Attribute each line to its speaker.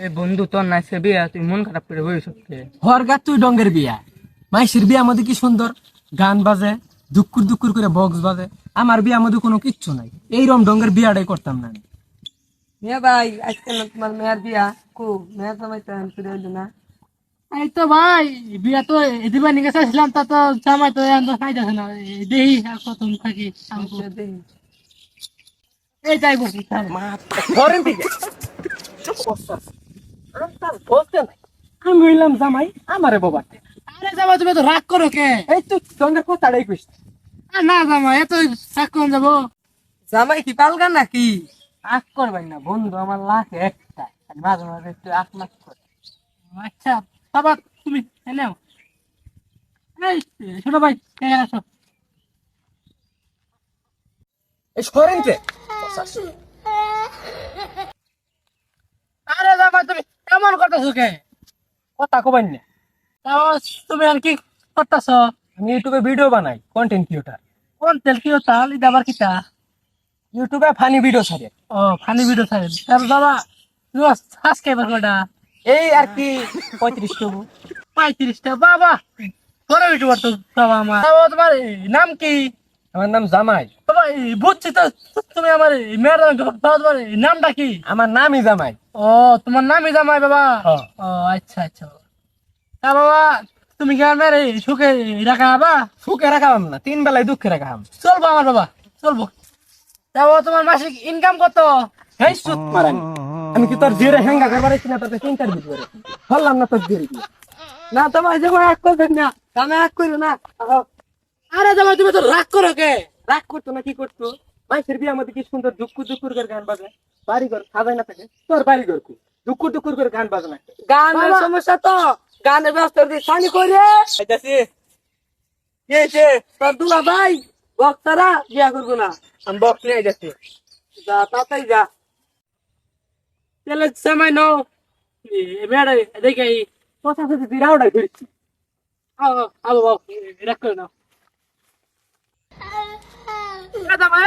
Speaker 1: এ বন্ধু তোর নাই সে বিয়া তুই মন খারাপ করে বইস
Speaker 2: হরগা তুই ডঙ্গের বিয়া মাইসির বিয়া মধ্যে কি সুন্দর গান বাজে দুকুর দুকুর করে বক্স বাজে। আমার বিয়া মধ্যে কোনো কিচ্ছু নাই, এইরকম ডঙ্গের বিয়াটাই করতাম না আমি।
Speaker 3: মেয়ে ভাই আজকে না তোমার মেয়ের বিয়া কু মেয়ে জামাই তো এখন ফিরে এলো না।
Speaker 4: এই তো ভাই বিয়া তো দিবা নিকে চাইছিলাম, তা তো জামাই তো এখন তো খাইতেছে না। দেহি আর কত থাকি
Speaker 3: আচ্ছা, দেখি।
Speaker 4: এই যাই বসি
Speaker 2: ধরেন ঠিক বলতে নাই আমি হইলাম জামাই, আমারে বাবাতে।
Speaker 4: আরে জামাই তুমি তো রাগ করো কে?
Speaker 2: এই তুই ডঙ্গের কথাটাই কইস।
Speaker 4: না জামাই এত রাগ করুন যাবো।
Speaker 3: জামাই কি পালগা নাকি?
Speaker 1: আখ করবেন না বন্ধু, আমার লাখ একটা, আর মাঝে মাঝে একটু আখ মাখ করে।
Speaker 4: আচ্ছা বাবা তুমি এলেও এই ছোট ভাই এখানে আসো।
Speaker 2: এই সরেন কে
Speaker 4: আরে জামাই তুমি কেমন করতেছো কে?
Speaker 2: কথা কবেন না।
Speaker 4: তাও তুমি আর কি করতেছ?
Speaker 2: আমি ইউটিউবে ভিডিও বানাই, কন্টেন্ট ক্রিয়েটর।
Speaker 4: কোন তেল কি তাহলে আবার কিটা?
Speaker 2: ইউটিউবে ফানি ভিডিও ছাড়ে।
Speaker 4: ও ফানি ভিডিও থাকে তারপর বাবা সাবস্ক্রাইবার কটা?
Speaker 2: এই আর কি 35
Speaker 4: টা বাবা বড় ইউটিউবার তো বাবা আমার। তাও তোমার নাম কি?
Speaker 2: আমার নাম জামাই।
Speaker 4: বাবা বুঝছি তো, তুমি আমার মেয়ের তোমার নামটা কি?
Speaker 2: আমার নামই জামাই।
Speaker 4: ও তোমার নামই জামাই বাবা।
Speaker 2: হ্যাঁ।
Speaker 4: ও আচ্ছা আচ্ছা বাবা। তা বাবা তুমি কি আমার মেয়ের সুখে রাখা বাবা?
Speaker 2: সুখে রাখাম না, 3 বেলায় দুঃখে রাখাম।
Speaker 4: চলবো আমার বাবা চলবো। তা বাবা তোমার মাসিক ইনকাম কত?
Speaker 2: হেই সুত মারানি, আমি কি তোর জেরে হ্যাঙ্গা করবার আছি না তোর ইন্টারভিউ করে বললাম না তোর জেরে কি?
Speaker 3: না তোমার জামাই এক করবেন না, জামাই এক করো না।
Speaker 4: আরে জামাই তুমি তো রাগ করো কে?
Speaker 2: রাগ করতো না কি করতো? মাইসের বিয়ে আমাদের কি সুন্দর দুকুর দুকুর করে গান বাজে, বাড়ি ঘর সাজাই না থাকে। তোর বাড়ি ঘর কু দুকুর দুকুর করে গান বাজে না।
Speaker 3: গানের সমস্যা তো, গানের ব্যবস্থা দিয়ে সানি করে
Speaker 2: আইতাছি
Speaker 3: কি হয়েছে? তোর দুলা ভাই বক্তারা বিয়া করবো না।
Speaker 2: আমি বক্স নিয়ে যাচ্ছি।
Speaker 3: যা তাড়াতাড়ি যা।
Speaker 4: তাহলে জামাই নো মেয়েটা দেখে
Speaker 2: কথা সাথে বিরাওটাই ধরেছি।
Speaker 4: আবো বাবু রাগ করে নাও। জামাই